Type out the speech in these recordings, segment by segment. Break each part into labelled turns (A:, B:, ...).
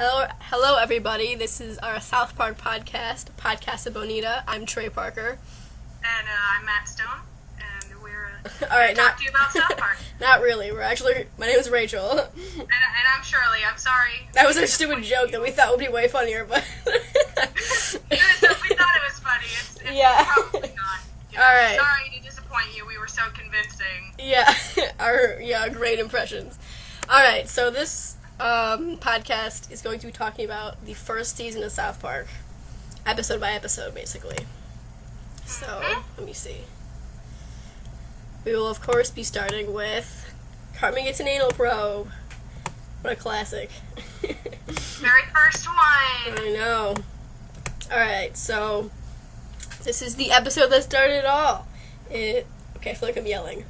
A: Hello, everybody. This is our South Park podcast, Podcasa Bonita. I'm Trey Parker.
B: And I'm Matt Stone, and we're
A: all right,
B: talk to you about South Park.
A: Not really. My name is Rachel.
B: And I'm Shirley. I'm sorry.
A: That was a stupid joke that we thought would be way funnier, but...
B: we thought it was funny. It's
A: yeah.
B: Probably not.
A: All right.
B: Sorry to disappoint you. We were so convincing.
A: Yeah. Great impressions. All right, so this... podcast is going to be talking about the first season of South Park, episode by episode, basically. So, let me see. We will, of course, be starting with Cartman gets an anal probe. What a classic.
B: Very first one.
A: I know. Alright, so, this is the episode that started it all. Okay, I feel like I'm yelling.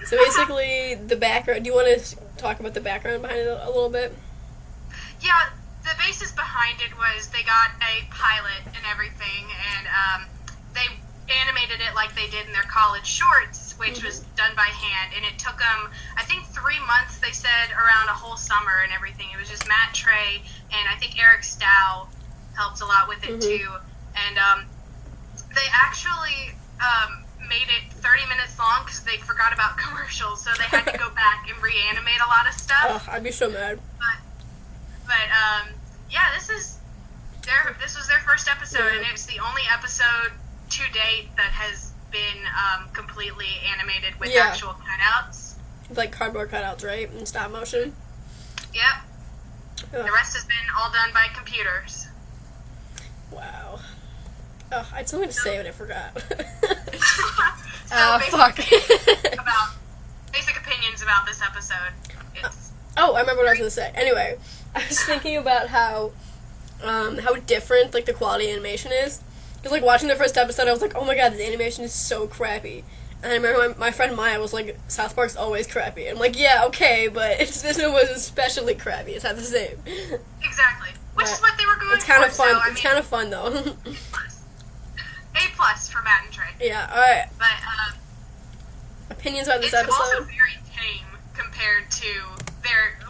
A: So basically, the background, do you want to talk about the background behind it a little bit?
B: Yeah, the basis behind it was they got a pilot and everything, and they animated it like they did in their college shorts, which was done by hand, and it took them, I think, 3 months, they said, around a whole summer and everything. It was just Matt, Trey, and I think Eric Stow helped a lot with it, too. And they actually... made it 30 minutes long because they forgot about commercials, so they had to go back and reanimate a lot of stuff.
A: Oh, I'd be so mad.
B: But yeah, this was their first episode, and it's the only episode to date that has been completely animated with actual cutouts.
A: Like cardboard cutouts, right? In stop motion?
B: Yep. The rest has been all done by computers.
A: Wow. Oh, I had something to say, but I forgot.
B: Fuck.
A: About
B: basic opinions about this episode.
A: I remember what I was going to say. Anyway, I was thinking about how different, like, the quality of animation is. Because, like, watching the first episode, I was like, oh my god, this animation is so crappy. And I remember my friend Maya was like, South Park's always crappy. I'm like, yeah, okay, but this one was especially crappy. It's not the same.
B: Exactly. Which is what they were going
A: for. It's kind of fun.
B: So,
A: it's kind of fun, though.
B: A+ for Matt and Trey.
A: Yeah, alright.
B: But,
A: opinions about this episode?
B: It's also very tame compared to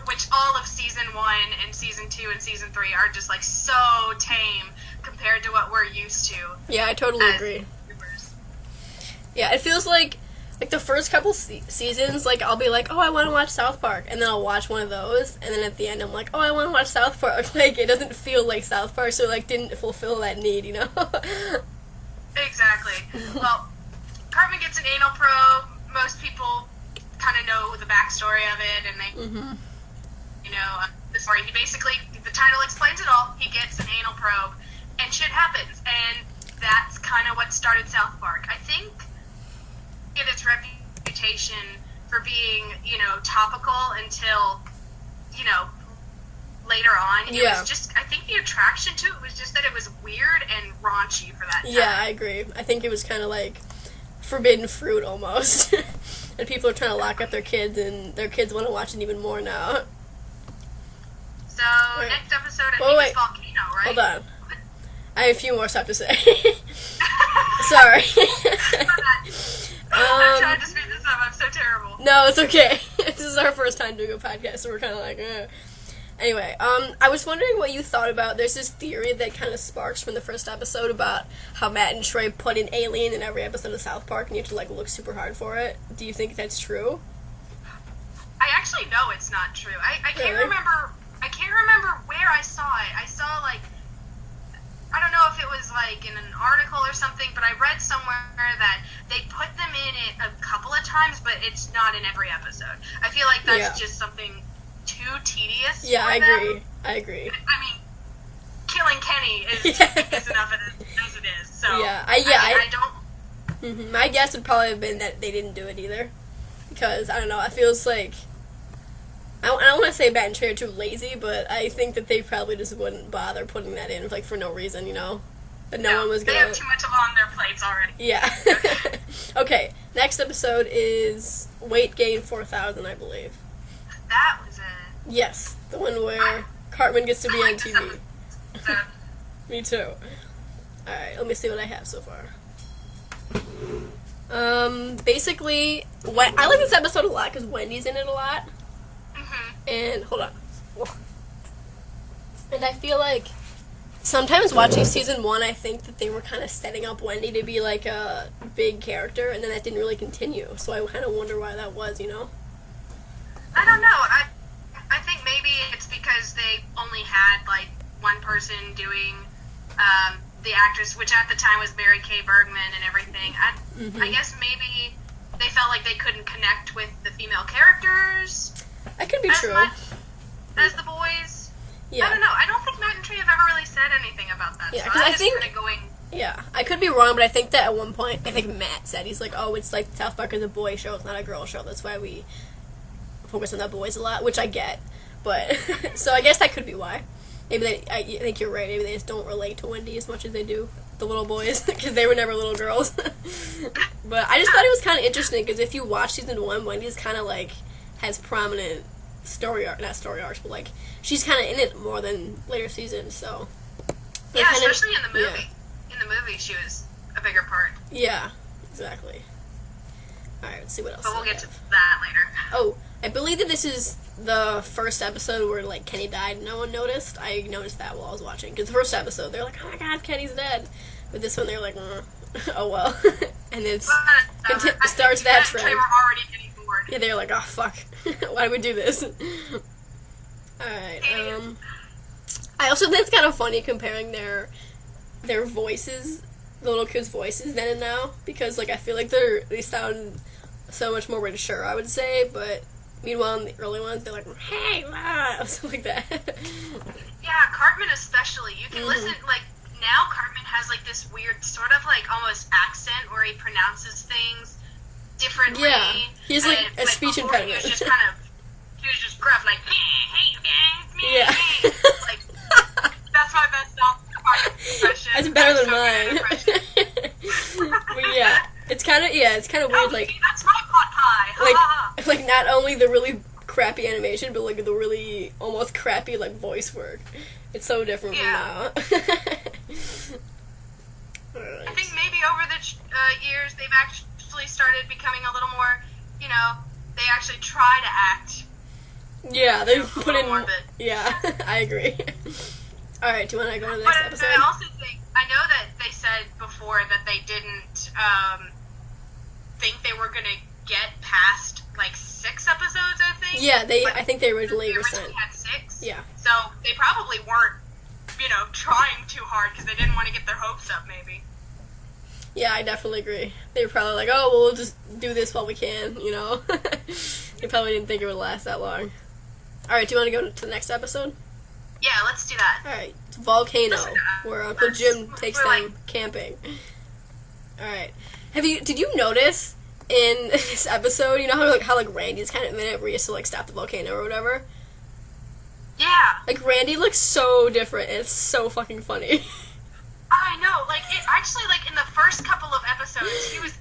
B: which all of Season 1 and Season 2 and Season 3 are just, like, so tame compared to what we're used to.
A: Yeah, I totally agree.
B: Viewers.
A: Yeah, it feels like the first couple seasons, like, I'll be like, oh, I want to watch South Park, and then I'll watch one of those, and then at the end I'm like, oh, I want to watch South Park. Like, it doesn't feel like South Park, so, like, didn't fulfill that need, you know?
B: Exactly. Well, Cartman gets an anal probe. Most people kind of know the backstory of it, and they, you know, the story. The title explains it all. He gets an anal probe, and shit happens, and that's kind of what started South Park. I think it had its reputation for being, you know, topical until, you know, later on. It was just, I think the attraction to it was just that it was weird and raunchy for that time.
A: Yeah, I agree. I think it was kind of like forbidden fruit almost. And people are trying to lock up their kids, and their kids want to watch it even more now.
B: So, next episode, I think it's Volcano, right?
A: Hold on. I have a few more stuff to say. Sorry.
B: I'm trying to speed this up. I'm so terrible.
A: No, it's okay. This is our first time doing a podcast, so we're kind of like, Anyway, I was wondering what you thought about, there's this theory that kind of sparks from the first episode about how Matt and Trey put an alien in every episode of South Park, and you have to, like, look super hard for it. Do you think that's true?
B: I actually know it's not true. I can't remember where I saw it. I saw, like, I don't know if it was, like, in an article or something, but I read somewhere that they put them in it a couple of times, but it's not in every episode. I feel like that's just something too tedious.
A: Yeah,
B: I
A: agree.
B: I mean, killing Kenny is enough as it is. So I don't.
A: My guess would probably have been that they didn't do it either, because I don't know. It feels like I don't want to say Matt and Trey are too lazy, but I think that they probably just wouldn't bother putting that in, like, for no reason, you know. That no one was gonna.
B: They have too much on their plates already.
A: Yeah. Okay. Next episode is Weight Gain 4,000, I believe.
B: That was it.
A: Yes, the one where Cartman gets to be on TV. Me too. Alright, let me see what I have so far. Basically, I like this episode a lot because Wendy's in it a lot. And, hold on. And I feel like sometimes watching season 1, I think that they were kind of setting up Wendy to be like a big character, and then that didn't really continue. So I kind of wonder why that was, you know?
B: I don't know. I think maybe it's because they only had like one person doing the actress, which at the time was Mary Kay Bergman and everything. I guess maybe they felt like they couldn't connect with the female characters.
A: That could be
B: as
A: true.
B: much as the boys.
A: Yeah.
B: I don't know. I don't think Matt and Trey have ever really said anything about that.
A: Yeah,
B: so
A: 'cause I
B: just
A: think-
B: kind of going.
A: Yeah, I could be wrong, but I think that at one point, I think Matt said, he's like, oh, it's like South Park is a boy show, it's not a girl show, that's why we focus on the boys a lot, which I get, but, so I guess that could be why. Maybe I think you're right, maybe they just don't relate to Wendy as much as they do the little boys, because they were never little girls. But I just thought it was kind of interesting, because if you watch season 1, Wendy's kind of like, has prominent not story arcs, but like, she's kind of in it more than later seasons, so.
B: Yeah, especially in the movie. In the movie, she was a bigger part.
A: Yeah, exactly. Alright, let's see what else.
B: But we'll get to that later.
A: Oh, I believe that this is the first episode where, like, Kenny died. No one noticed. I noticed that while I was watching. Because the first episode, they're like, oh my god, Kenny's dead. But this one, they're like, oh well. And then it starts that trend.
B: They were already getting bored.
A: Yeah, they're like, oh fuck. Why did we do this? Alright, I also think it's kind of funny comparing their voices, the little kids' voices then and now, because like I feel like they sound so much more mature, I would say, but meanwhile in the early ones they're like, hey, something like that.
B: Yeah, Cartman especially. You can listen, like, now Cartman has like this weird sort of like almost accent where he pronounces things differently.
A: Yeah, he has like a speech impediment.
B: He was just gruff, like, hey, you guys, me,
A: Yeah.
B: hey. Like, that's my best South Park impression.
A: That's better than
B: so
A: mine. But yeah, it's kind of weird, like,
B: see, that's my pot pie. Ha, ha, ha.
A: like not only the really crappy animation, but like the really almost crappy like voice work. It's so different from now.
B: I think maybe over the years they've actually started becoming a little more, you know, they actually try to act.
A: Yeah, they put in.
B: Morbid.
A: Yeah, I agree. All right, do you want to go to the
B: But
A: next episode?
B: I also think, I know that they said before that they didn't think they were going to get past like 6 episodes, I think.
A: Yeah, I think they originally were sent.
B: had 6.
A: Yeah.
B: So they probably weren't, you know, trying too hard because they didn't want to get their hopes up, maybe.
A: Yeah, I definitely agree. They were probably like, oh, well, we'll just do this while we can, you know? They probably didn't think it would last that long. Alright, do you want to go to the next episode?
B: Yeah, let's do that.
A: Alright, it's Volcano, where Uncle Jim takes them
B: like
A: camping. Alright. Did you notice in this episode, you know how Randy's kind of in it where he has to, like, stop the volcano or whatever?
B: Yeah.
A: Like, Randy looks so different, and it's so fucking funny.
B: I know, like, it actually, like, in the first couple of episodes, it was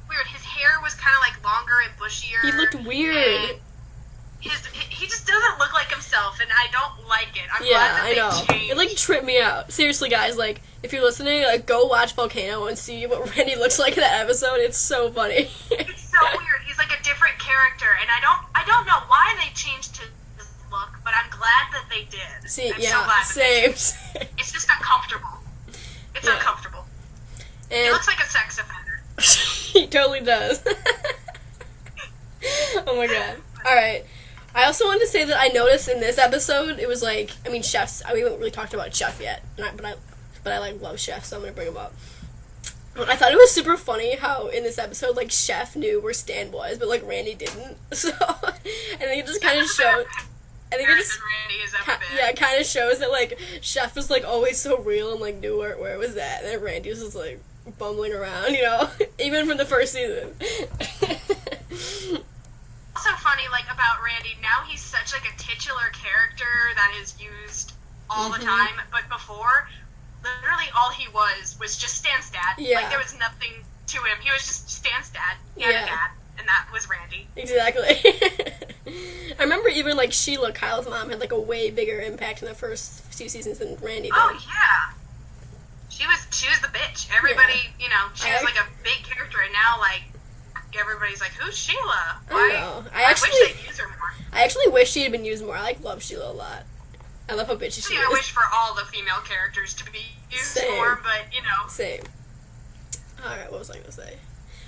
B: weird. His hair was kind of, like, longer and bushier.
A: He looked weird.
B: He just doesn't look like himself, and I don't like it. I'm
A: Yeah,
B: glad that
A: I know.
B: changed.
A: It, like, tripped me out. Seriously, guys, like, if you're listening, like, go watch Volcano and see what Randy looks like in that episode. It's so funny.
B: It's so weird. He's, like, a different character, and I don't know why they changed his look, but I'm glad that they did.
A: See,
B: I'm
A: yeah,
B: so glad
A: same.
B: It's just uncomfortable. It's uncomfortable.
A: And
B: He looks like a sex offender.
A: he totally does. Oh my god. Alright. I also wanted to say that I noticed in this episode, it was like, I mean, chefs, we haven't really talked about Chef yet, but I like love Chef, so I'm gonna bring him up. But I thought it was super funny how in this episode, like, Chef knew where Stan was, but, like, Randy didn't. So, I think it just kind of showed, I think it just,
B: Randy has ever been.
A: yeah, it kind of shows that, like, Chef was, like, always so real and, like, knew where it was at, and then Randy was just, like, bumbling around, you know, even from the first season.
B: Also funny, like, about Randy, now he's such, like, a titular character that is used all the time, but before, literally all he was just Stan's dad.
A: Yeah.
B: Like, there was nothing to him. He was just Stan's dad. He had a dad, and that was Randy.
A: Exactly. I remember even, like, Sheila, Kyle's mom, had, like, a way bigger impact in the first few seasons than Randy did.
B: Oh, yeah. She was the bitch. Everybody, you know, she was, like, a big character, and now, like, everybody's like, who's Sheila? Why?
A: I know.
B: I wish they'd use her more.
A: I actually wish she had been used more. I, like, love Sheila a lot. I love how bitchy she
B: I
A: is.
B: wish for all the female characters to be used more, but,
A: Same. Alright, what was I gonna say?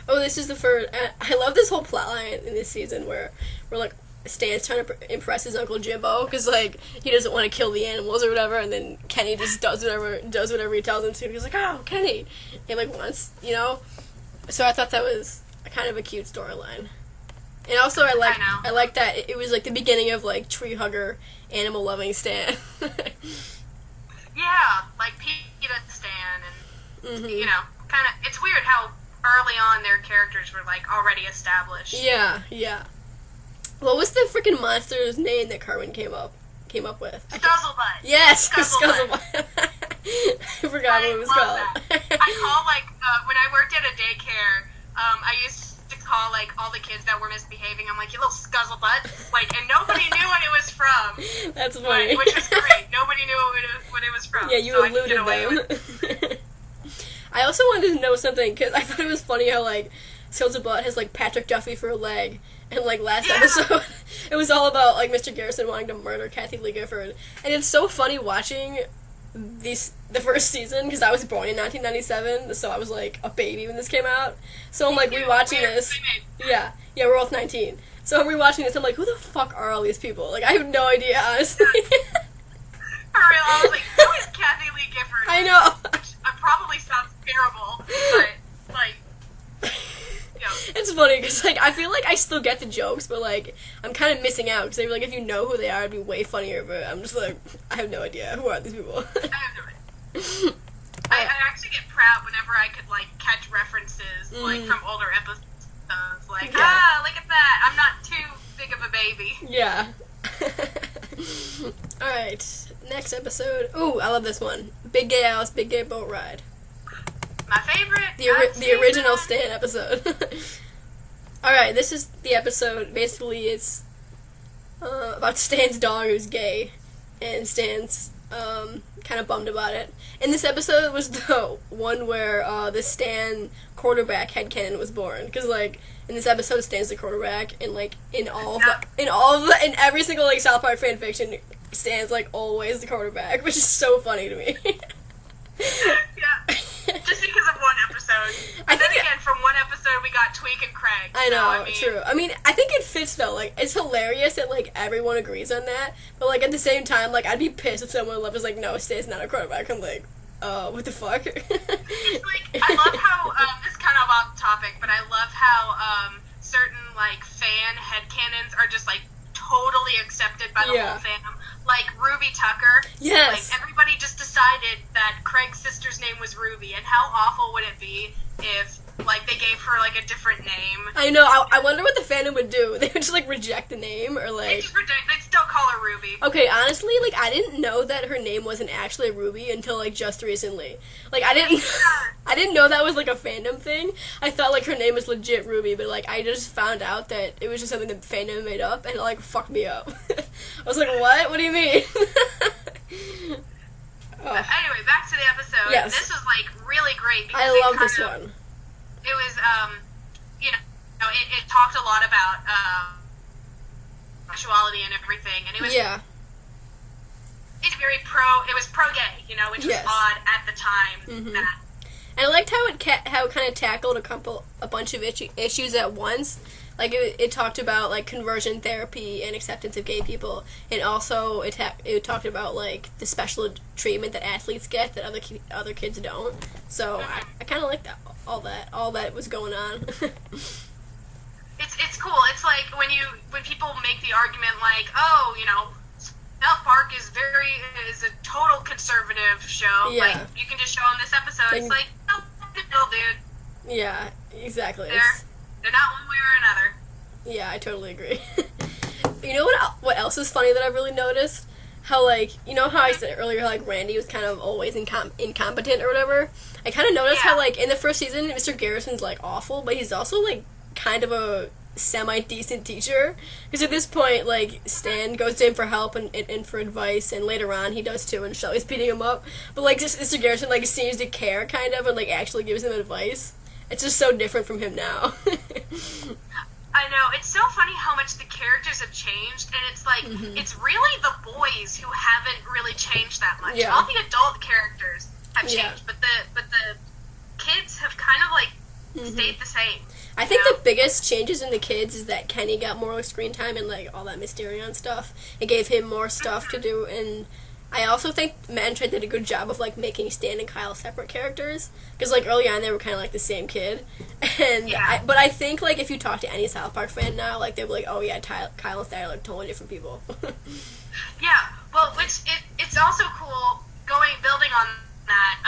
A: Oh, this is the first... I love this whole plotline in this season where we're, like, Stan's trying to impress his Uncle Jimbo, because, like, he doesn't want to kill the animals or whatever, and then Kenny just does whatever he tells him to, and he's like, oh, Kenny! And, like, wants, So I thought that was kind of a cute storyline. And also, I like that it was, like, the beginning of, like, tree hugger, animal-loving Stan.
B: Yeah, like Peter Stan, and, kind of, it's weird how early on their characters were, like, already established.
A: Yeah. What was the freaking monster's name that Cartman came up with?
B: Scuzzlebutt.
A: Yes, Scuzzlebutt. I forgot what it was called.
B: I call, like, when I worked at a daycare, I used to call, like, all the kids that were misbehaving, I'm like, you little scuzzlebutt, like, and nobody knew what it was from.
A: That's funny.
B: Which was great. Nobody knew what it was from.
A: Yeah, you eluded them. I also wanted to know something, because I thought it was funny how, like, Scuzzlebutt has, like, Patrick Duffy for a leg, and, like, last episode, it was all about, like, Mr. Garrison wanting to murder Kathy Lee Gifford, and it's so funny watching the first season, because I was born in 1997, so I was, like, a baby when this came out, so I'm, like, rewatching this. Yeah, we're both 19. So I'm rewatching this, I'm like, who the fuck are all these people? Like, I have no idea, honestly.
B: For real, I was like, who is Kathy Lee Gifford?
A: I know.
B: Which probably sounds terrible, but, like,
A: It's funny, because, like, I feel like I still get the jokes, but, like, I'm kind of missing out, because, like, if you know who they are, it'd be way funnier, but I'm just like, I have no idea. Who are these people?
B: I have no idea. I actually get proud whenever I could, like, catch references, like, from older episodes. Like, look at that. I'm not too big of a baby.
A: Yeah. Alright, next episode. Ooh, I love this one. Big Gay Alice, Big Gay Boat Ride.
B: My favorite.
A: The original Stan episode. Alright, this is the episode. Basically, it's about Stan's dog who's gay. And Stan's kind of bummed about it. And this episode was the one where the Stan quarterback headcanon was born. Because, like, in this episode, Stan's the quarterback. And, like, in every single, like, South Park fanfiction, Stan's, like, always the quarterback. Which is so funny to me.
B: Yeah. Just because of one episode. Then again, from one episode, we got Tweak and Craig.
A: I know, true. I mean, I think it fits, though. Like, it's hilarious that, like, everyone agrees on that. But, like, at the same time, like, I'd be pissed if someone was like, no, Stan's not a quarterback. I'm like, what the fuck?
B: It's like, I love how, this is kind of off topic, but I love how, certain, like, fan headcanons are just, like, totally accepted by the whole fandom. Like, Ruby Tucker.
A: Yes.
B: Like, everybody just decided that Craig's sister's name was Ruby, and how awful would it be if, like, they gave her, like, a different name?
A: I know, I wonder what the fandom would do. They would just, like, reject the name, or, like...
B: They'd still call her Ruby.
A: Okay, honestly, like, I didn't know that her name wasn't actually Ruby until, like, just recently. Like, I didn't know that was, like, a fandom thing. I thought, like, her name was legit Ruby, but, like, I just found out that it was just something the fandom made up, and it, like, fucked me up. I was like, what? What do you mean?
B: But anyway, back to the episode.
A: Yes.
B: This was, like, really great. Because
A: I love this one.
B: It was, it talked a lot about sexuality and everything, and it was... Yeah. It's very it was pro-gay, which was odd at the time.
A: Mm-hmm. And I liked how it kind of tackled a bunch of issues at once. Like, it talked about, like, conversion therapy and acceptance of gay people, and also it talked about, like, the special treatment that athletes get that other kids don't. So I kind of liked that, all that was going on.
B: It's cool. It's like when people make the argument, like, South Park is a total conservative show.
A: Yeah.
B: Like, you can just show them this episode. It's like, no, dude.
A: Yeah, exactly.
B: They're not one way or another.
A: Yeah, I totally agree. You know what else is funny that I've really noticed? How, like, you know how I said earlier, like, Randy was kind of always incompetent or whatever? I kind of noticed how, like, in the first season, Mr. Garrison's, like, awful, but he's also, like, kind of a semi-decent teacher. Because at this point, like, Stan goes to him for help and for advice, and later on he does too, and Shelley's beating him up. But, like, just Mr. Garrison, like, seems to care, kind of, and, like, actually gives him advice. It's just so different from him now.
B: I know. It's so funny how much the characters have changed, and it's like, it's really the boys who haven't really changed that much.
A: Yeah.
B: All the adult characters have changed, but the kids have kind of, like, stayed the same.
A: I think the biggest changes in the kids is that Kenny got more screen time and, like, all that Mysterion stuff. It gave him more stuff to do, and I also think Matt and Trey did a good job of, like, making Stan and Kyle separate characters. Because, like, early on, they were kind of, like, the same kid. And but I think, like, if you talk to any South Park fan now, like, they'll be like, oh, yeah, Kyle and Stan are, like, totally different people.
B: Yeah, well, it's also cool, building on that,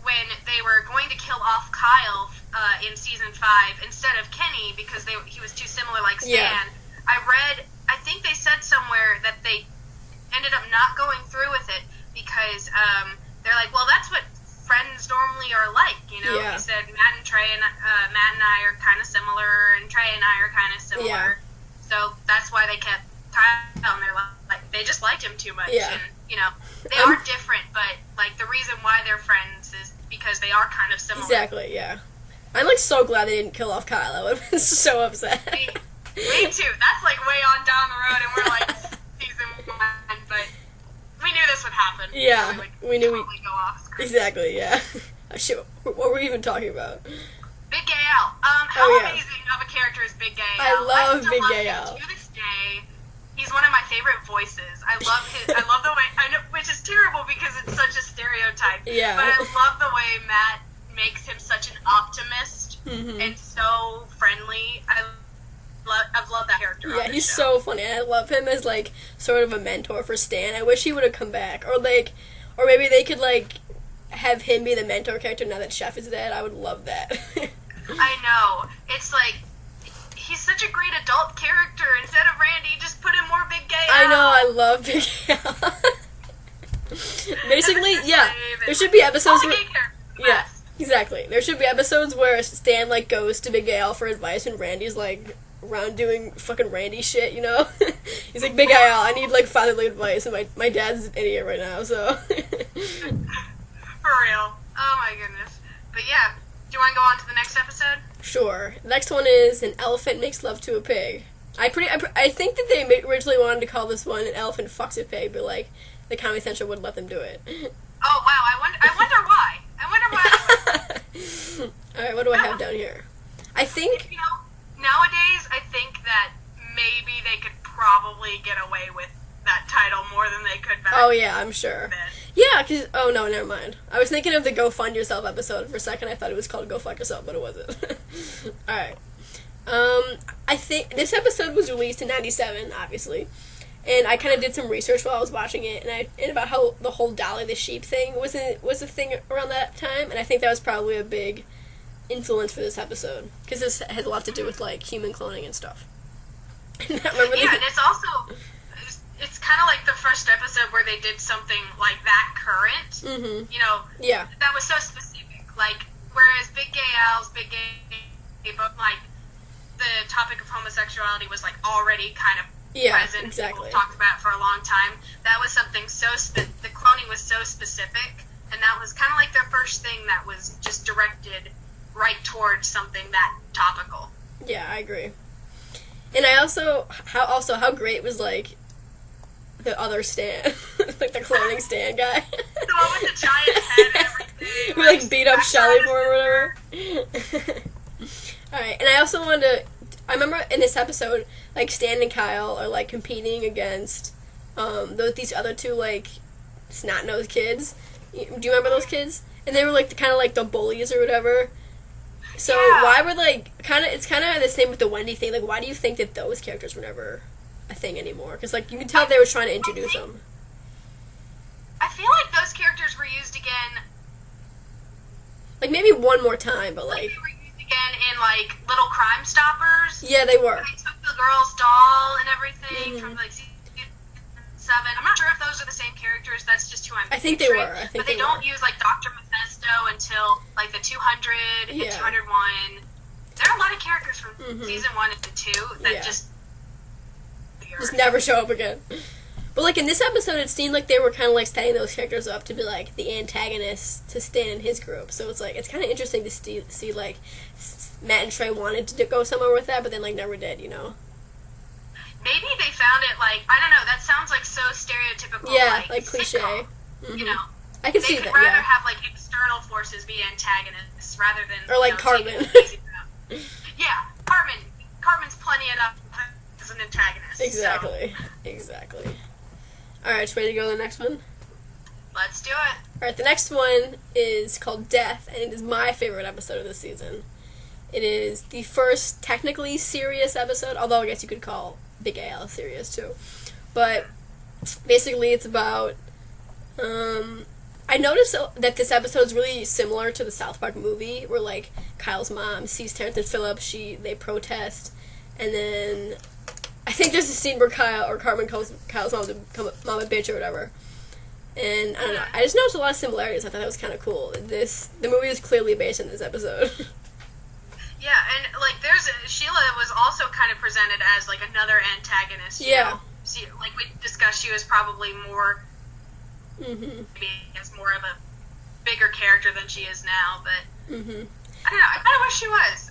B: when they were going to kill off Kyle in Season 5 instead of Kenny, because he was too similar like Stan.
A: Yeah.
B: I think they said somewhere that they ended up not going through with it because they're like, well, that's what friends normally are like, you know?
A: Yeah.
B: He said Matt and I are kind of similar, and Trey and I are kind of similar.
A: Yeah.
B: So that's why they kept Kyle, and they're like, they just liked him too much.
A: Yeah.
B: And, you know, they are different, but, like, the reason why they're friends is because they are kind of similar.
A: Exactly, yeah. I'm, like, so glad they didn't kill off Kyle. I would have been so upset.
B: Me too. That's, like, way on down the road, and we're, like, Season 1, but we knew this would happen.
A: Yeah,
B: so
A: we knew
B: totally go off screen.
A: Exactly, yeah. Shit, what were we even talking about?
B: Big Gay Al. How amazing of a character is Big Gay Al?
A: I love Big Gay Al.
B: To this day, he's one of my favorite voices. I love the way, I know, which is terrible because it's such a stereotype.
A: Yeah.
B: But I love the way Matt makes him such an optimist and so friendly. I've loved that character.
A: Yeah, he's so funny. I love him as, like, sort of a mentor for Stan. I wish he would have come back. Or maybe they could, like, have him be the mentor character now that Chef is dead. I would love that.
B: I know. It's like, he's such a great adult character. Instead of Randy, just put in more Big Gay Al.
A: I know, I love Big Gay Al. Basically, yeah. There should be episodes where... Yeah, exactly. There should be episodes where Stan, like, goes to Big Gay Al for advice and Randy's, like, around doing fucking Randy shit, you know? He's like, Big Gay Al, I need, like, fatherly advice, and my dad's an idiot right now, so...
B: For real. Oh my goodness. But yeah, do you want to go on to the next episode?
A: Sure. The next one is An Elephant Makes Love to a Pig. I think that they originally wanted to call this one An Elephant Fucks a Pig, but, like, the Comedy Central wouldn't let them do it.
B: Oh, wow. I wonder why.
A: Alright, what do I have down here? I think...
B: You know, nowadays, I think that maybe they could probably get away with that title more than they could back
A: Oh, yeah, I'm sure.
B: then.
A: Yeah, because... Oh, no, never mind. I was thinking of the Go Fund Yourself episode for a second. I thought it was called Go Fuck Yourself, but it wasn't. Alright. I think... This episode was released in 97, obviously. And I kind of did some research while I was watching it, and about how the whole Dolly the Sheep thing was a thing around that time, and I think that was probably a big influence for this episode, because this has a lot to do with, like, human cloning and stuff.
B: And it's also... It's kind of like the first episode where they did something like that current. You know, that was so specific. Like, whereas Big Gay Al's Big Gay, but, like, the topic of homosexuality was, like, already kind of present.
A: Exactly.
B: People talked about it for a long time. That was something the cloning was so specific, and that was kind of like their first thing that was just directed right towards something that topical. Yeah,
A: I agree. And I also how great was, like, the other Stan, like the cloning Stan guy.
B: The one with the giant head and everything.
A: Who, like, beat up Shelly for or whatever. Alright, and I also wanted to... I remember in this episode, like, Stan and Kyle are, like, competing against these other two, like, snot-nosed kids. Do you remember those kids? And they were, like, kind of like the bullies or whatever. So why were, like, it's kind of the same with the Wendy thing. Like, why do you think that those characters were never a thing anymore? Because, like, you can tell they were trying to introduce them.
B: I feel like those characters were used again.
A: Like, maybe one more time, but, like...
B: They were used again in, like, Little Crime Stoppers.
A: Yeah, they were.
B: They took the girl's doll and everything from, like, season 7. I'm not sure if those are the same characters. That's just who I'm
A: I think
B: picturing.
A: they were.
B: But they don't use, like, Dr. Mephisto until, like, the 200 and 201. There are a lot of characters from season 1 and 2 that just
A: never show up again. But, But, like, in this episode, it seemed like they were kind of, like, setting those characters up to be, like, the antagonists to stand in his group. So it's, like, it's kind of interesting to see, like, Matt and Trey wanted to go somewhere with that, but then, like, never did, you know?
B: Maybe they found it, like, I don't know, that sounds, like, so stereotypical,
A: yeah, like cliche.
B: Sitcom, you know?
A: I can see that,
B: They could rather have, like, external forces be antagonists rather than...
A: Or, like, Cartman.
B: Yeah, Cartman's plenty enough as an antagonist.
A: Exactly.
B: So.
A: Exactly. Alright, ready to go to the next one?
B: Let's do it.
A: Alright, the next one is called Death, and it is my favorite episode of this season. It is the first technically serious episode, although I guess you could call Big Al serious too. But basically it's about... I noticed that this episode is really similar to the South Park movie, where, like, Kyle's mom sees Terrence and Phillip, they protest, and then I think there's a scene where Cartman calls Kyle's mom a bitch or whatever. And I don't know, I just noticed a lot of similarities. I thought that was kind of cool. The movie is clearly based on this episode.
B: Yeah, and, like, Sheila was also kind of presented as, like, another antagonist.
A: Yeah.
B: See, like we discussed, she was probably more...
A: Mm-hmm.
B: Maybe as more of a bigger character than she is now, but
A: mm-hmm.
B: I don't know. I kind of wish she was.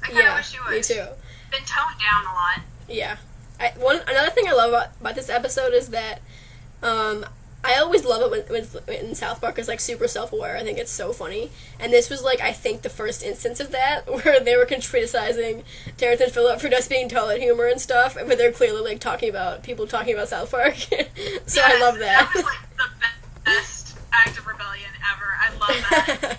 A: Me too.
B: Been toned down a lot.
A: Yeah. Another thing I love about this episode is that I always love it when South Park is, like, super self-aware. I think it's so funny. And this was, like, I think the first instance of that, where they were criticizing Terrence and Phillip for just being toilet humor and stuff, but they're clearly, like, talking about South Park. So yes, I love that.
B: That was, like, the best act of rebellion ever. I love that.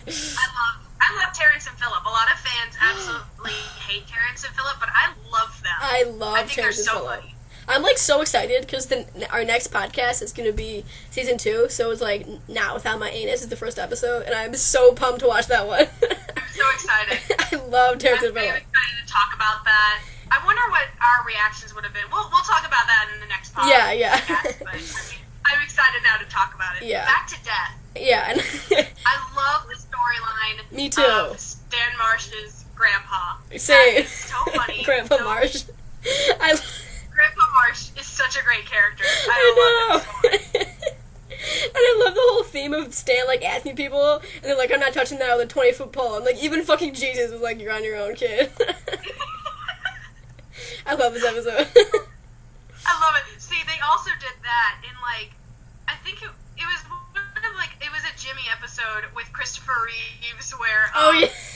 B: I love Terrence and Phillip. A lot of fans absolutely hate Terrence and Phillip, but I love them.
A: I love Terrence and Phillip. Funny. I'm, like, so excited because our next podcast is going to be season 2, so it's, like, Not Without My Anus is the first episode, and I'm so pumped to watch that one.
B: I'm so excited.
A: I love Terrence and Phillip.
B: I'm excited to talk about that. I wonder what our reactions would have been. We'll talk about that in the next podcast.
A: Yeah.
B: But, I mean, I'm excited now to talk about it.
A: Yeah.
B: Back to Death.
A: Yeah.
B: I love the storyline.
A: Me too.
B: Of Stan Marsh's grandpa.
A: Same.
B: So funny.
A: Grandpa Marsh.
B: Grandpa Marsh is such a great character.
A: I love him. And I love the whole theme of Stan, like, asking people, and they're like, I'm not touching that with a 20-foot pole. And, like, even fucking Jesus was like, you're on your own, kid. I love this episode.
B: I love it. See, they also did that in, like, I think it was one of, like, it was a Jimmy episode with Christopher Reeves where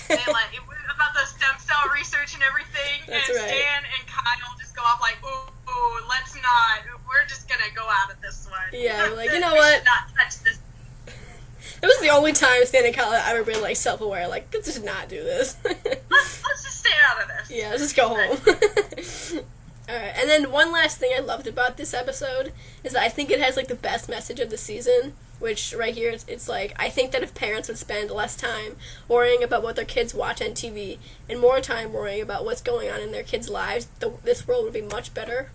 B: they, like, about the stem cell research and everything.
A: That's
B: and
A: right.
B: Stan and Kyle just go off like, ooh, let's not. We're just gonna go out of this one.
A: Yeah, like, you know
B: we
A: what?
B: should not touch this.
A: It was the only time Stan and Kyle had ever been, like, self-aware. Like, let's just not do this.
B: let's just stay out of this.
A: Yeah, let's just go home. Alright, and then one last thing I loved about this episode is that I think it has, like, the best message of the season, which right here, it's like, I think that if parents would spend less time worrying about what their kids watch on TV and more time worrying about what's going on in their kids' lives, this world would be much better.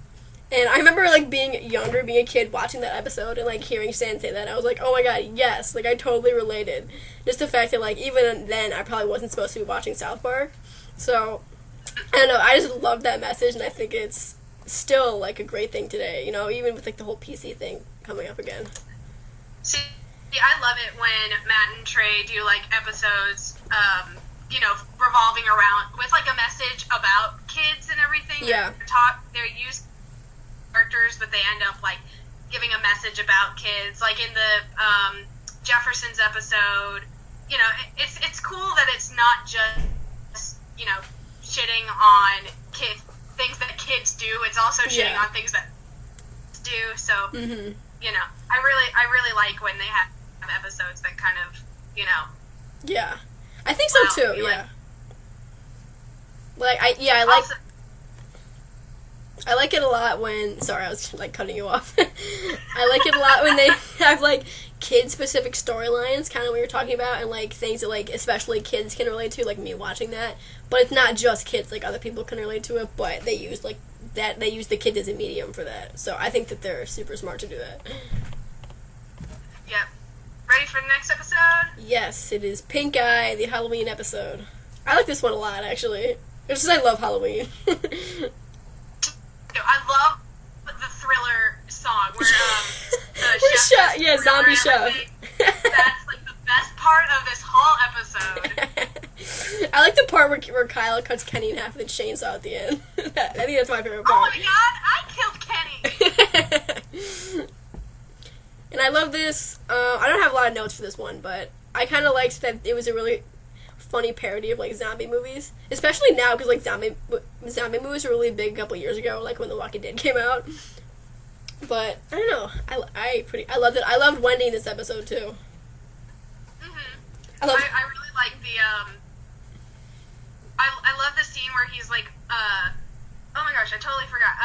A: And I remember, like, being younger, being a kid, watching that episode and, like, hearing Stan say that, and I was like, oh my god, yes, like, I totally related. Just the fact that, like, even then, I probably wasn't supposed to be watching South Park, so... I don't know, I just love that message, and I think it's still, like, a great thing today, you know, even with, like, the whole PC thing coming up again.
B: See, I love it when Matt and Trey do, like, episodes, you know, revolving around with, like, a message about kids and everything.
A: Yeah.
B: They're used characters, but they end up, like, giving a message about kids. Like, in the Jefferson's episode, you know, it's cool that it's not just, you know, shitting on things that kids do. It's also shitting on things that do. So, you know, I really like when they have episodes that kind of, you know.
A: Yeah, I think so too. Yeah. I like.
B: Also,
A: I like it a lot when... Sorry, I was, like, cutting you off. I like it a lot when they have, like, kid-specific storylines, kind of what you're talking about, and, like, things that, like, especially kids can relate to, like me watching that. But it's not just kids, like, other people can relate to it, but they use, like, that... They use the kids as a medium for that. So I think that they're super smart to do that.
B: Yep. Ready for the next episode?
A: Yes, it is Pinkeye, the Halloween episode. I like this one a lot, actually. It's just I love Halloween.
B: I love the Thriller song where
A: Yeah, zombie shove.
B: That's like the best part of this whole episode.
A: I like the part where Kyle cuts Kenny in half with a chainsaw at the end. I think that's my favorite part.
B: Oh my god, I killed Kenny!
A: And I love this. I don't have a lot of notes for this one, but I kind of liked that it was a really funny parody of like zombie movies, especially now because like zombie movies were really big a couple years ago, like when The Walking Dead came out. But I don't know. I loved it. I loved Wendy in this episode too.
B: I really like the I love the scene where he's like oh my gosh, I totally forgot.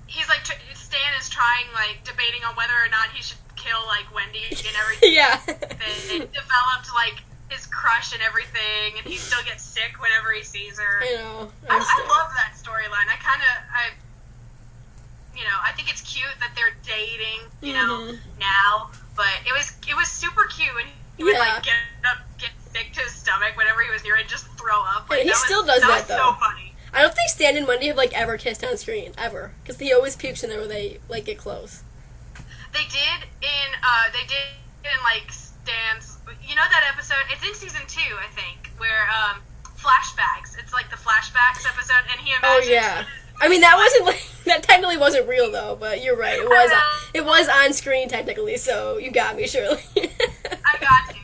B: He's like Stan is trying, like, debating on whether or not he should kill like Wendy and everything.
A: Yeah.
B: They developed like his crush and everything, and he still gets sick whenever he sees her.
A: I know.
B: I love that storyline. I think it's cute that they're dating, you know, now. But it was super cute, and he would like get sick to his stomach whenever he was near it, and just throw up. Like,
A: he still does that though.
B: That was so funny.
A: I don't think Stan and Wendy have like ever kissed on screen ever, because he always pukes whenever they like get close.
B: They did in like Stan's. You know that episode? It's in season 2, I think, where flashbacks. It's like the flashbacks episode, and he imagines.
A: Oh yeah. I mean, that wasn't like that technically wasn't real though, but you're right. It was on screen technically, so you got me, Shirley.
B: I got you.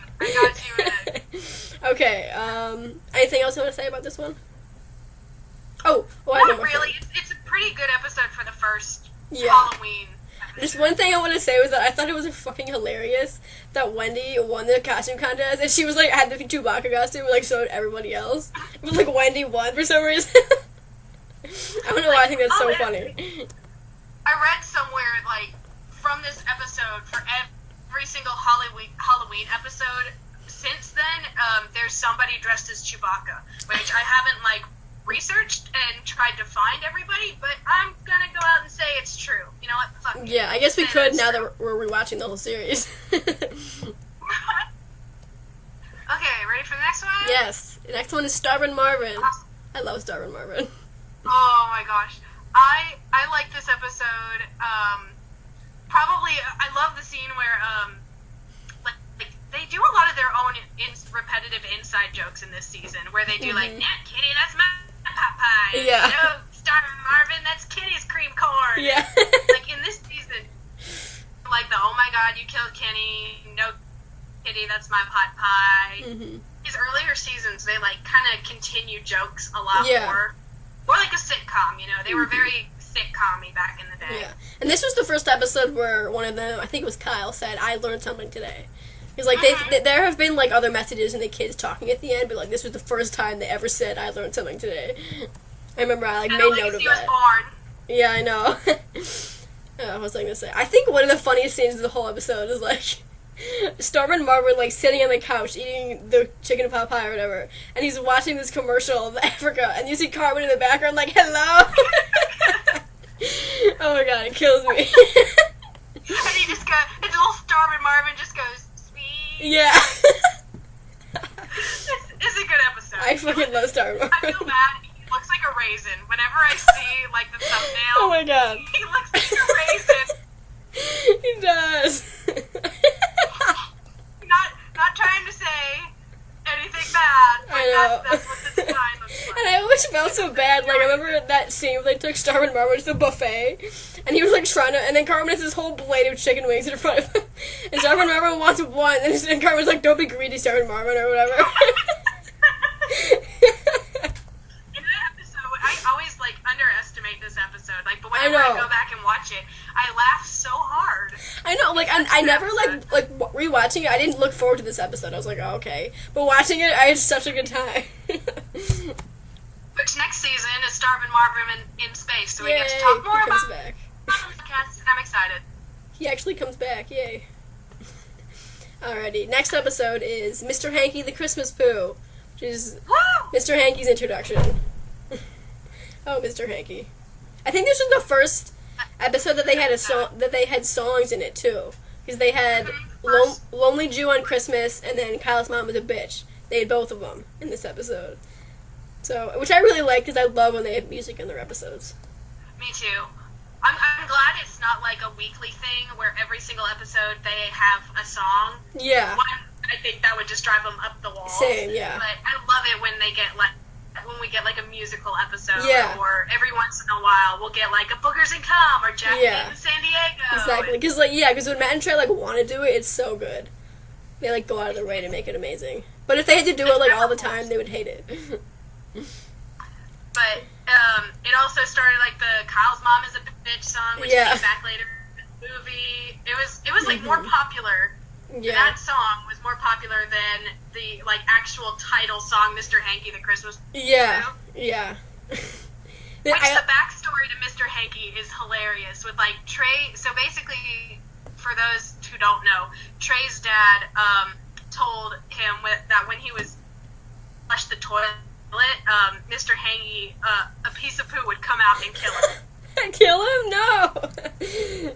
A: Okay. Anything else you want to say about this one? Oh,
B: not really. It's a pretty good episode for the first Halloween episode.
A: Just one thing I want to say was that I thought it was fucking hilarious that Wendy won the costume contest, and she was like had the Chewbacca costume, like showed everybody else. It was like Wendy won for some reason. I don't know why I think that's so funny.
B: I read somewhere, like, from this episode, for every single Halloween episode since then, there's somebody dressed as Chewbacca, which I haven't, like, researched and tried to find everybody, but I'm gonna go out and say it's true. You know what? Fuck it.
A: Yeah, I guess we could now that we're rewatching the whole series.
B: Okay, ready for the next one?
A: Yes. The next one is Starvin Marvin. I love Starvin Marvin.
B: Oh my gosh. I like this episode. Probably, I love the scene where, like they do a lot of their own repetitive inside jokes in this season, where they do like, "Nah, Kitty, that's my pie."
A: Yeah.
B: You know, Starvin Marvin, that's Kitty's cream corn.
A: Yeah.
B: Like in this season, like the, "Oh my God, you killed Kenny." No, Kitty, that's my pot pie. These earlier seasons, they like kind of continue jokes a lot more. More like a sitcom, you know. They were very sitcom-y back in the day.
A: Yeah. And this was the first episode where one of them, I think it was Kyle, said, "I learned something today." Because, like, there have been, like, other messages and the kids talking at the end, but, like, this was the first time they ever said, "I learned something today." I remember I, like, made note of that.
B: Was born.
A: Yeah, I know. What was I going to say? I think one of the funniest scenes of the whole episode is, like, Starvin Marvin, like, sitting on the couch eating the chicken pot pie or whatever, and he's watching this commercial of Africa, and you see Cartman in the background, like, "Hello!" Oh my god, it kills me.
B: And he just goes, and little Starvin Marvin just goes, "Sweet."
A: Yeah.
B: It's a good episode.
A: I fucking love Starvin Marvin.
B: I feel bad. He looks like a raisin. Whenever I see, like, the thumbnail,
A: oh my god.
B: He looks like a raisin.
A: He does.
B: Not trying to say anything bad, but
A: I know.
B: That's what the design looks like.
A: And I always felt so bad. Like, I remember that scene where they took Starvin Marvin to the buffet, and he was, like, trying to, and then Cartman has this whole plate of chicken wings in front of him, and Starvin Marvin wants one, and Cartman's like, "Don't be greedy, Starvin Marvin," or whatever.
B: In that episode, I always, like, underestimate this episode, like, but whenever I go back and watch it, I laugh so hard.
A: I know, like, I never, like, rewatching it, I didn't look forward to this episode. I was like, "Oh, okay." But watching it, I had such a good time.
B: Which next season is Starvin Marvin in space, so we
A: Yay,
B: get to talk more
A: he comes
B: about
A: back.
B: podcasts, and I'm excited.
A: He actually comes back, yay. Alrighty, next episode is Mr. Hankey the Christmas Pooh, which is Mr. Hankey's introduction. Oh, Mr. Hankey. I think this was the first episode that they had songs in it too, because they had Lonely Jew on Christmas, and then Kyle's Mom was a Bitch. They had both of them in this episode, so which I really like because I love when they have music in their episodes.
B: Me too. I'm glad it's not like a weekly thing where every single episode they have a song.
A: Yeah.
B: One, I think that would just drive them up the wall.
A: Same, yeah.
B: But I love it when they get when we get like a musical episode.
A: Yeah.
B: Or every once in a while we'll get like a Boogers and Cum or Jack in San Diego.
A: Exactly. Because when Matt and Trey like want to do it, it's so good. They like go out of their way to make it amazing. But if they had to do it like all the time, they would hate it.
B: But it also started like the Kyle's Mom is a Bitch song, which came back later in the movie. It was like more popular. Yeah. That song was more popular than the like actual title song, Mr. Hankey, the Christmas.
A: Yeah. Yeah.
B: Which the backstory to Mr. Hankey is hilarious with like Trey. So basically, for those who don't know, Trey's dad told him that when he was flushed the toilet, Mr. Hankey, a piece of poo would come out and kill him.
A: Kill him? No. I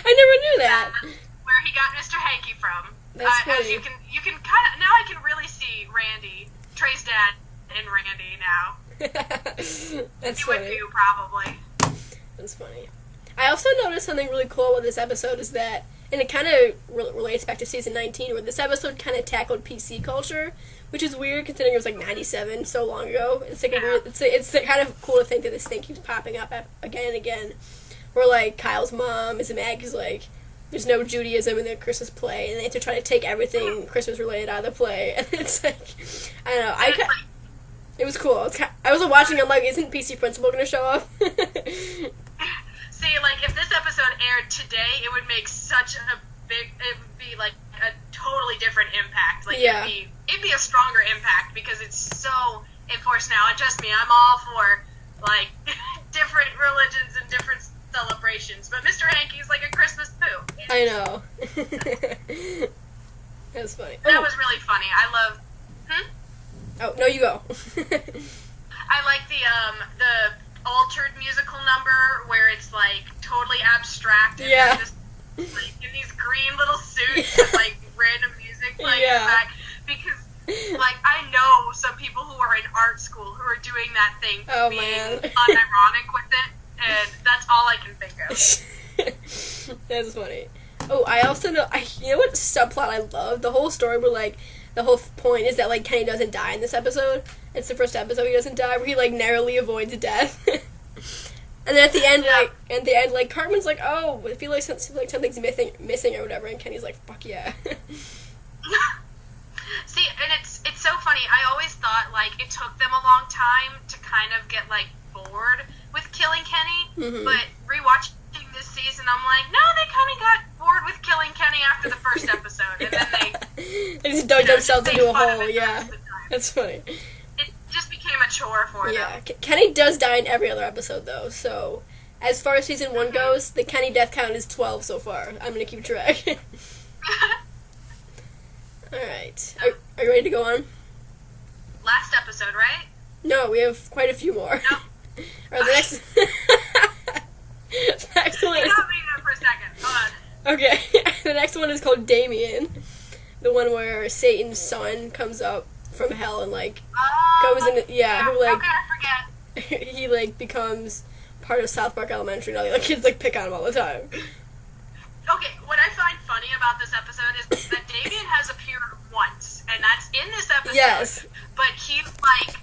A: never knew that.
B: Where he got Mr. Hankey from.
A: That's funny.
B: As you can kind of now I can really see Randy, Trey's dad, in Randy now.
A: That's
B: he
A: funny.
B: would do probably.
A: That's funny. I also noticed something really cool with this episode is that, and it kind of relates back to season 19, where this episode kind of tackled PC culture, which is weird considering it was like 97, so long ago. It's like it's kind of cool to think that this thing keeps popping up again and again, where like Kyle's mom is mad because like there's no Judaism in the Christmas play, and they have to try to take everything Christmas related out of the play, and it's like I don't know. It was cool. I was watching. I'm like, isn't PC Principal going to show up?
B: See, like, if this episode aired today, it would make such a big, it would be, like, a totally different impact. Like, it'd be a stronger impact because it's so enforced now. And trust me, I'm all for, like, different religions and different celebrations. But Mr. Hankey's like a Christmas poo.
A: I know. That was funny.
B: That was really funny. I love...
A: Oh, no, you go.
B: I like the altered musical number where it's like totally abstract and they're just like in these green little suits with like random music playing in the back, because like I know some people who are in art school who are doing that thing being unironic with it, and that's all I can think of.
A: That's funny. Oh, I also know, you know what subplot I love? The whole story where like the whole point is that like Kenny doesn't die in this episode. It's the first episode he doesn't die, where he like narrowly avoids death. And then at the end, like Cartman's like, oh, I feel like something's missing or whatever, and Kenny's like, fuck yeah.
B: See, and it's so funny. I always thought like it took them a long time to kind of get like bored with killing Kenny, but rewatching this season, I'm like, no, they kind of got bored with killing Kenny after the first episode, and then they
A: just dug themselves into a hole. Yeah, that's funny.
B: It just became a chore for them.
A: Yeah, Kenny does die in every other episode though. So, as far as season 1 goes, the Kenny death count is 12 so far. I'm gonna keep track. All right, are you ready to go on?
B: Last episode, right?
A: No, we have quite a few more.
B: No.
A: Or the next. The next one is...
B: You got me there for a second. Hold on.
A: Okay, the next one is called Damien. The one where Satan's son comes up from hell and, like, goes in... Yeah, who, like...
B: Okay, I forget.
A: He, like, becomes part of South Park Elementary, and all the other kids, like, pick on him all the time.
B: Okay, what I find funny about this episode is that Damien has appeared once, and that's in this episode.
A: Yes.
B: But he's, like,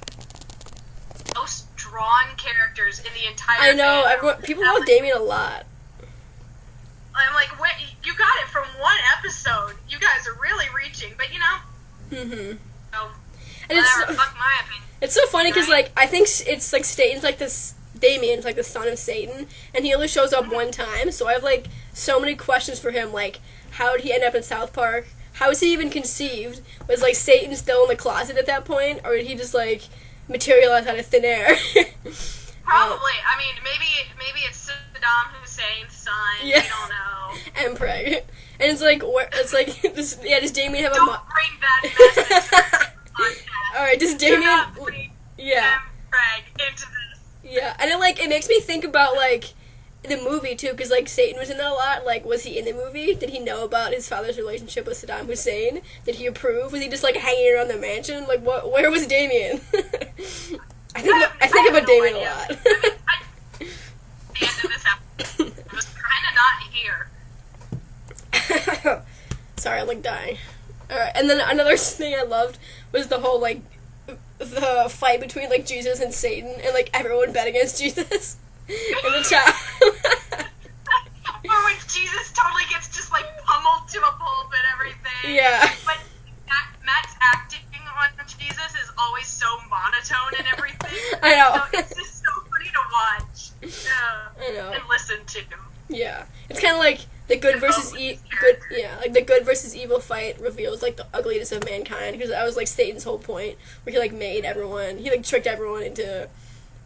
B: most drawn characters in the entire
A: I know, people love Damien a lot.
B: I'm like, wait, you got it from one episode. You guys are really reaching, but you know. So,
A: And
B: whatever, fuck my opinion.
A: It's so funny because, like, I think it's, like, Satan's, like, this... Damien's, like, the son of Satan, and he only shows up one time, so I have, like, so many questions for him, like, how did he end up in South Park? How was he even conceived? Was, like, Satan still in the closet at that point, or did he just, like, materialize out of thin air?
B: Probably. I mean, maybe it's Saddam Hussein's son.
A: Yeah.
B: We don't know.
A: And Preg. And it's like, does Damien have
B: Don't bring that message to the podcast.
A: Alright, does Damien...
B: Do not bring Preg into this.
A: Yeah, and it makes me think about, like, the movie, too, because, like, Satan was in that a lot. Like, was he in the movie? Did he know about his father's relationship with Saddam Hussein? Did he approve? Was he just, like, hanging around the mansion? Like, where was Damien? I think about Damien a lot.
B: The end of It was kind of not here.
A: Sorry, I'm like dying. Alright, and then another thing I loved was the whole, like, the fight between, like, Jesus and Satan, and, like, everyone bet against Jesus in the chat.
B: Or when Jesus totally gets just, like, pummeled to a pulp and everything.
A: Yeah.
B: But Matt's acting on Jesus is always so monotone and everything.
A: I know.
B: So it's just so funny to watch.
A: I know.
B: And listen to.
A: Yeah. It's kind of like the good versus like the good versus evil fight reveals, like, the ugliness of mankind, because that was, like, Satan's whole point, where he, like, made everyone, he, like, tricked everyone into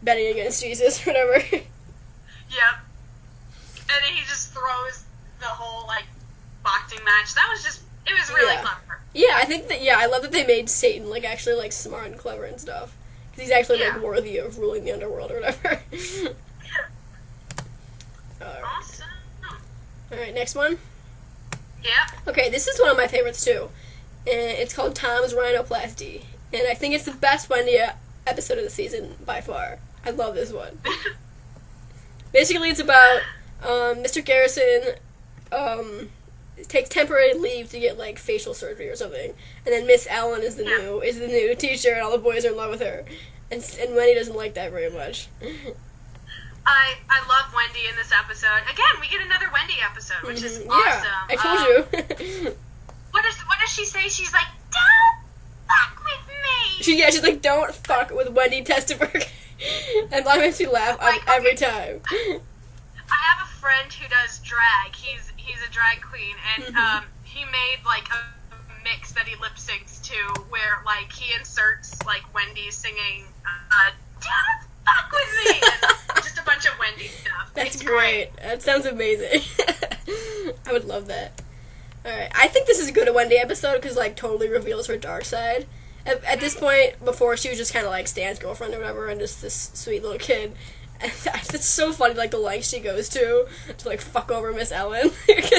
A: betting against Jesus or whatever.
B: Yep. And then he just throws the whole, like, boxing match. That was just, it was really clever.
A: Yeah, I think that, I love that they made Satan, like, actually, like, smart and clever and stuff. Because he's actually, like, worthy of ruling the underworld or whatever.
B: Awesome.
A: Alright, next one.
B: Yeah.
A: Okay, this is one of my favorites, too. And it's called Tom's Rhinoplasty. And I think it's the best Wendy episode of the season, by far. I love this one. Basically, it's about, Mr. Garrison, takes temporary leave to get, like, facial surgery or something. And then Miss Ellen is the new teacher, and all the boys are in love with her. And Wendy doesn't like that very much.
B: I love Wendy in this episode. Again, we get another Wendy episode, which is awesome.
A: Yeah, I told you.
B: What does she say? She's like, don't fuck with me.
A: She's like, don't fuck with Wendy Testerberg. And that makes me laugh every time.
B: I have a friend who does drag. He's a drag queen, and he made, like, a mix that he lip syncs to, where, like, he inserts, like, Wendy singing, don't fuck with me, and just a bunch of Wendy stuff.
A: That's great. That sounds amazing. I would love that. Alright, I think this is a good Wendy episode, because, like, totally reveals her dark side. At this point, before, she was just kind of, like, Stan's girlfriend or whatever, and just this sweet little kid. And it's so funny, like, the lengths she goes to, like, fuck over Miss Ellen.
B: Like,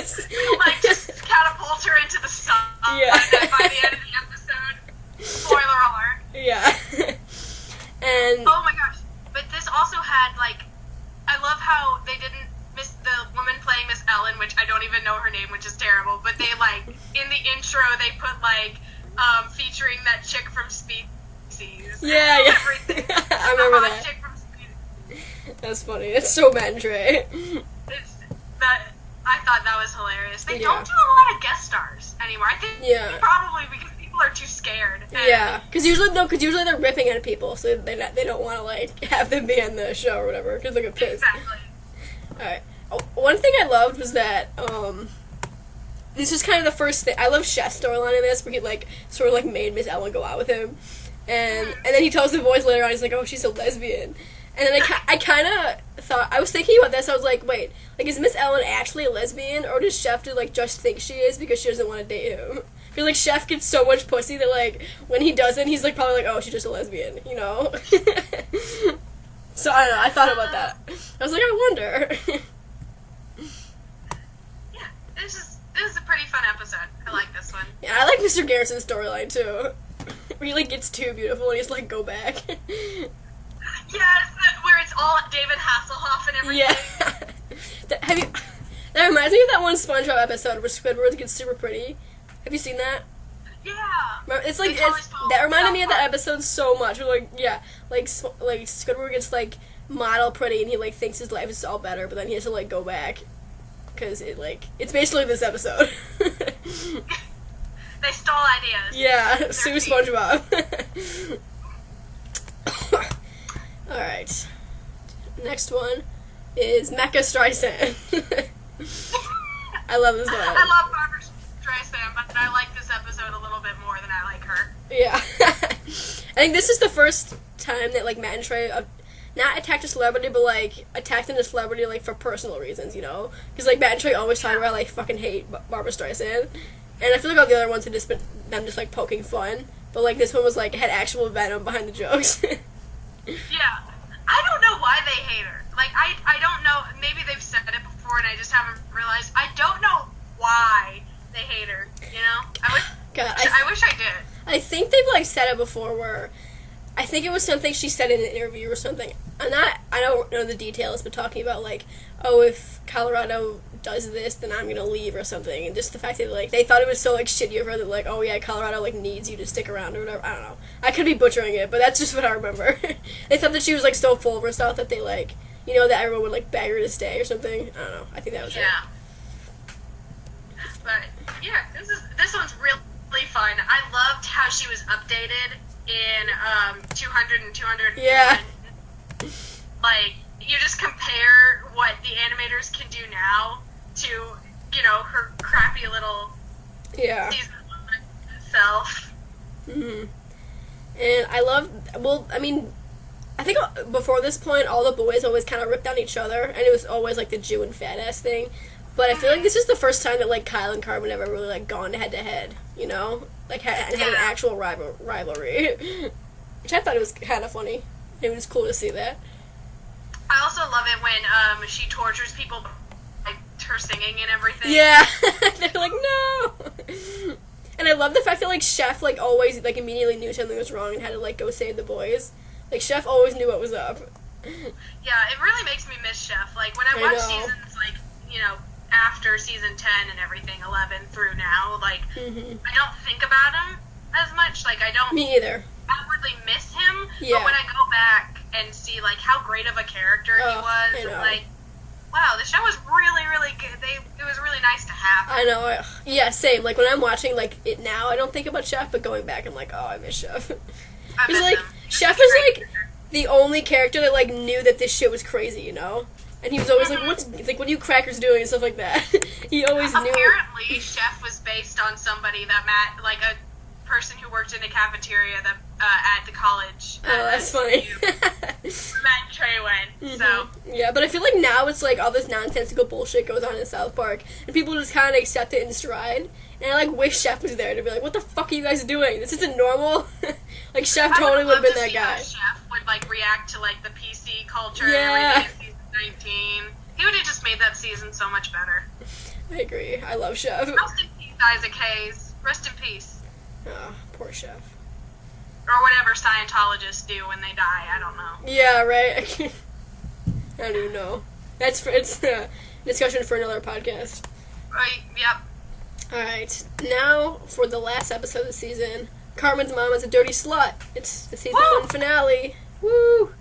B: just catapult her into the sun.
A: Yeah.
B: By the end of the episode. Spoiler alert.
A: Yeah. And...
B: oh my gosh. But this also had, like, I love how they didn't miss the woman playing Miss Ellen, which I don't even know her name, which is terrible, but they, like, in the intro, they put, like, featuring that chick from Species.
A: Yeah.
B: Everything.
A: I remember that.
B: Chick from Species.
A: That's funny. It's so Mandre.
B: I thought that was hilarious. They don't do a lot of guest stars anymore. I think probably because people are too scared.
A: Yeah, because usually they're ripping at people, so they don't want to, like, have them be on the show or whatever, because they get pissed.
B: Exactly.
A: Alright. One thing I loved was that, this is kind of the first thing. I love Chef's storyline in this, where he, like, sort of, like, made Miss Ellen go out with him. And then he tells the boys later on, he's like, oh, she's a lesbian. And then I kind of thought, I was thinking about this, I was like, wait, like, is Miss Ellen actually a lesbian, or does Chef just think she is because she doesn't want to date him? I feel like Chef gets so much pussy that, like, when he doesn't, he's, like, probably like, oh, she's just a lesbian, you know? So, I don't know, I thought about that. I was like, I wonder.
B: Yeah, this is a pretty fun episode. I like this one.
A: Yeah, I like Mr. Garrison's storyline, too. Where he, like, gets too beautiful and he's like, go back.
B: Yes, where it's all David Hasselhoff and everything.
A: Yeah. That reminds me of that one SpongeBob episode where Squidward gets super pretty. Have you seen that?
B: Yeah.
A: It's like, that reminded me of that episode so much. Where, like, yeah, like Squidward gets, like, model pretty and he, like, thinks his life is all better, but then he has to, like, go back. Because it's basically this episode.
B: They stole ideas.
A: Yeah, sue SpongeBob. Alright. Next one is Mecha-Streisand. I love this one.
B: I love Barbara Streisand, but I like this episode a little bit more than I like her.
A: Yeah. I think this is the first time that, like, Matt and Trey not attacked a celebrity, but, like, attacked a celebrity, like, for personal reasons, you know? Because, like, Matt and Trey always talk about, like, fucking hate Barbara Streisand. And I feel like all the other ones had just been them just, like, poking fun. But, like, this one was, like, had actual venom behind the jokes.
B: Yeah. I don't know why they hate her. Like, I don't know. Maybe they've said it before and I just haven't realized. I don't know why they hate her, you know? I wish I did.
A: I think they've, like, said it before where I I think it was something she said in an interview or something. I don't know the details, but talking about, like, oh, if Colorado does this, then I'm gonna leave or something. And just the fact that, like, they thought it was so, like, shitty of her that, like, oh, yeah, Colorado, like, needs you to stick around or whatever. I don't know. I could be butchering it, but that's just what I remember. They thought that she was, like, so full of herself that they, like, you know, that everyone would, like, beg her to stay or something. I don't know. I think that was it.
B: But, yeah, this one's really fun. I loved how she was updated in 200 and 200.
A: Yeah.
B: Like, you just compare what the animators can do now to, you know, her crappy little season 1 self.
A: Mm-hmm. And I love, well, I mean, I think before this point, all the boys always kind of ripped on each other, and it was always, like, the Jew and fat-ass thing. But I feel like this is the first time that, like, Kyle and Cartman ever really, like, gone head-to-head, you know? Like, had an actual rivalry. Which I thought it was kind of funny. It was cool to see that.
B: I also love it when she tortures people by, like, her singing and everything.
A: Yeah. They're like, no! And I love the fact that, like, Chef, like, always, like, immediately knew something was wrong and had to, like, go save the boys. Like, Chef always knew what was up.
B: Yeah, it really makes me miss Chef. Like, when I watch seasons, like, you know, after season 10 and everything, 11 through now, like, I don't think about him as much. Like, I don't...
A: Me either.
B: Outwardly miss him,
A: yeah.
B: But when I go back and see, like, how great of a character he was, and, like, wow, the show was really, really good. It was really nice to have him.
A: I know. Yeah, same. Like, when I'm watching, like, it now, I don't think about Chef, but going back, I'm like, oh, I miss Chef.
B: I miss
A: like,
B: him.
A: Chef was, like, the only character that, like, knew that this shit was crazy, you know? And he was always like, what are you crackers doing, and stuff like that. He always knew.
B: Apparently, Chef was based on somebody that like a person who worked in a cafeteria that at the college.
A: Oh, that's funny.
B: Matt Treywin, so.
A: Yeah, but I feel like now it's like all this nonsensical bullshit goes on in South Park, and people just kind of accept it in stride. And I, like, wish Chef was there to be like, what the fuck are you guys doing? This isn't normal. Like, Chef totally would have been that guy.
B: Chef would, like, react to, like, the PC culture
A: yeah.
B: and everything. 19. He would have just made that season so much better.
A: I agree. I love Chef.
B: Rest in peace, Isaac Hayes. Rest in peace.
A: Oh, poor Chef.
B: Or whatever Scientologists do when they die. I don't know.
A: Yeah, right? I don't even know. It's a discussion for another podcast.
B: Right, yep.
A: Alright, now for the last episode of the season. Cartman's mom is a dirty slut. It's the season 1 finale. Woo!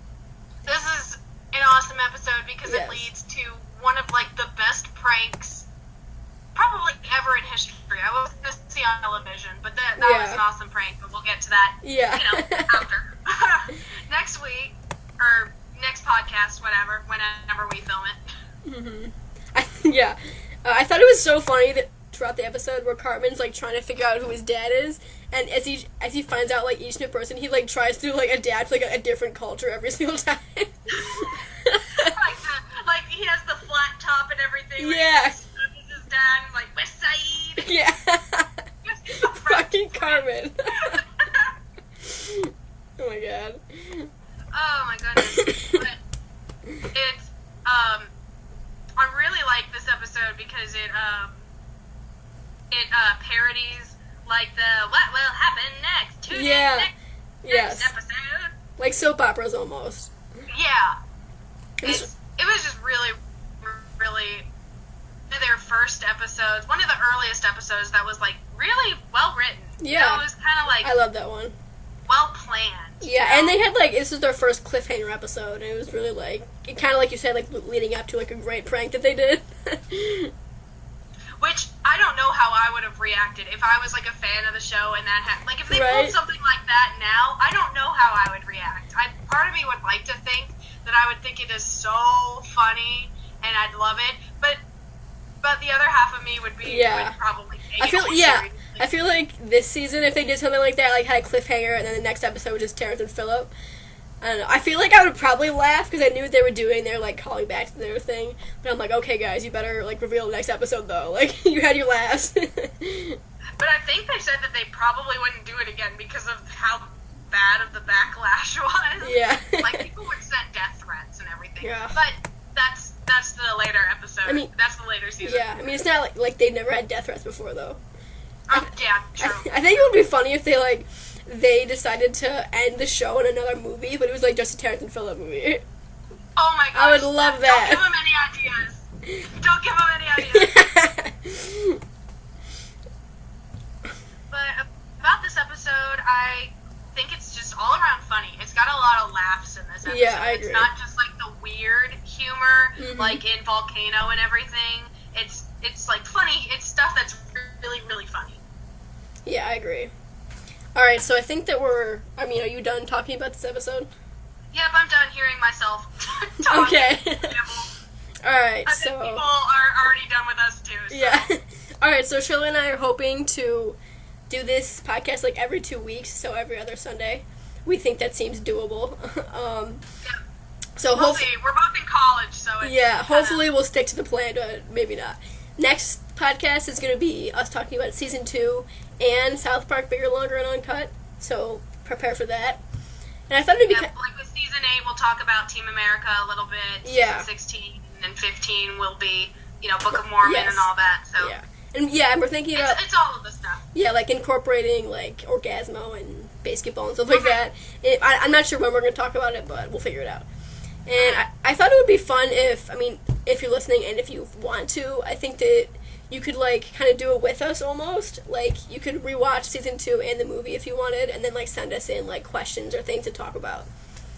B: This is an awesome episode because it leads to one of, like, the best pranks probably ever in history. I was going to see on television, but that was an awesome prank, but we'll get to that, after. Next week, or next podcast, whenever we film it.
A: I thought it was so funny that throughout the episode where Cartman's, like, trying to figure out who his dad is, and as he finds out, like, each new person, he, like, tries to, like, adapt, like, a different culture every single time.
B: like, he has the flat top and everything.
A: Yeah.
B: His dad, like, West Side.
A: Yeah. Fucking Cartman. Oh, my God.
B: Oh, my goodness. But it's, I really like this episode because it parodies, like, the what will happen next, next episode.
A: Like soap operas almost.
B: Yeah. It was just really, really one of their first episodes, one of the earliest episodes that was, like, really well written.
A: Yeah.
B: You know, it was kind of like...
A: I love that one.
B: Well planned.
A: Yeah, and they had, like, this was their first cliffhanger episode, and it was really, like, it kind of, like you said, like, leading up to, like, a great prank that they did.
B: Which, I don't know how I would have reacted if I was, like, a fan of the show and that like, if they pulled something like that now, I don't know how I would react. Part of me would like to think that I would think it is so funny, and I'd love it, but the other half of me would probably take it seriously.
A: I feel like this season, if they did something like that, like had a cliffhanger, and then the next episode was just Terrence and Phillip, I don't know. I feel like I would probably laugh because I knew what they were doing. They're, like, calling back to their thing. But I'm like, okay, guys, you better, like, reveal the next episode, though. Like, you had your laughs.
B: But I think they said that they probably wouldn't do it again because of how bad of the backlash was.
A: Yeah.
B: Like, people would send death threats and everything.
A: Yeah.
B: But that's the later episode. I mean, that's the later season.
A: Yeah. I mean, it's not like they've never had death threats before, though.
B: Yeah, true.
A: I think it would be funny if they, like, they decided to end the show in another movie, but it was like just a Terrence and Phillip movie.
B: Oh my gosh.
A: I would love that.
B: Don't give him any ideas. Don't give him any ideas. But about this episode, I think it's just all around funny. It's got a lot of laughs in this episode.
A: Yeah, I agree.
B: It's not just like the weird humor, like in Volcano and everything. It's like funny. It's stuff that's really, really funny.
A: Yeah, I agree. Alright, so I think that are you done talking about this episode?
B: Yep, I'm done hearing myself talk.
A: Okay. Alright,
B: so... people are already done with us, too. So.
A: Yeah. Alright, so Shirley and I are hoping to do this podcast like every 2 weeks, so every other Sunday. We think that seems doable.
B: Yeah.
A: So
B: we'll see. We're both in college, so it's
A: hopefully we'll stick to the plan, but maybe not. Next podcast is going to be us talking about Season 2 and South Park Bigger, Longer, and Uncut, so prepare for that. And I thought it'd be
B: like with Season 8, we'll talk about Team America a little bit.
A: Yeah.
B: Season 16 and 15 will be, Book of Mormon and all that, so...
A: Yeah. And we're thinking about...
B: It's all of the stuff.
A: Yeah, like incorporating, like, Orgasmo and Basketball and stuff like that. I'm not sure when we're going to talk about it, but we'll figure it out. And I thought it would be fun if you're listening and if you want to, I think that you could, like, kind of do it with us almost. Like, you could rewatch Season 2 and the movie if you wanted, and then, like, send us in, like, questions or things to talk about.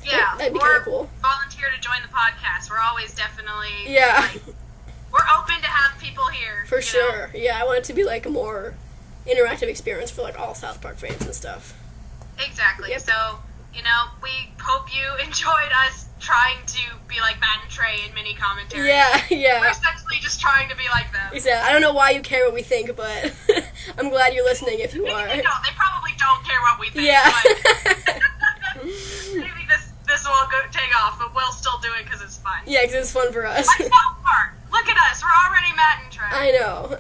B: Yeah.
A: That'd be kind of cool.
B: Volunteer to join the podcast. We're always definitely...
A: Yeah.
B: Like, we're open to have people here.
A: For sure. Yeah, I want it to be, like, a more interactive experience for, like, all South Park fans and stuff.
B: Exactly.
A: Yep.
B: So, we hope you enjoyed us trying to be like Matt and Trey in mini commentary.
A: Yeah.
B: We're essentially just trying to be like them.
A: Exactly. I don't know why you care what we think, but I'm glad you're listening if you are.
B: They probably don't care what we think.
A: Yeah.
B: But maybe this will take off, but we'll still do it because it's fun.
A: Yeah, because it's fun for us.
B: Like South Park. Look at us. We're already Matt and Trey.
A: I know.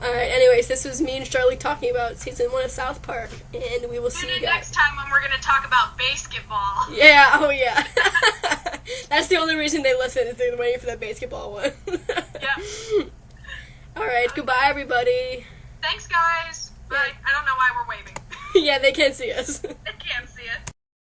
A: Alright, anyways, this was me and Shirley talking about Season 1 of South Park, and we will see you guys.
B: Next time when we're going to talk about basketball.
A: Yeah, oh yeah. That's the only reason they listen, is they're waiting for that basketball one.
B: Yeah.
A: Alright, goodbye everybody.
B: Thanks guys. Bye. I don't know why we're waving.
A: Yeah, they can't see us.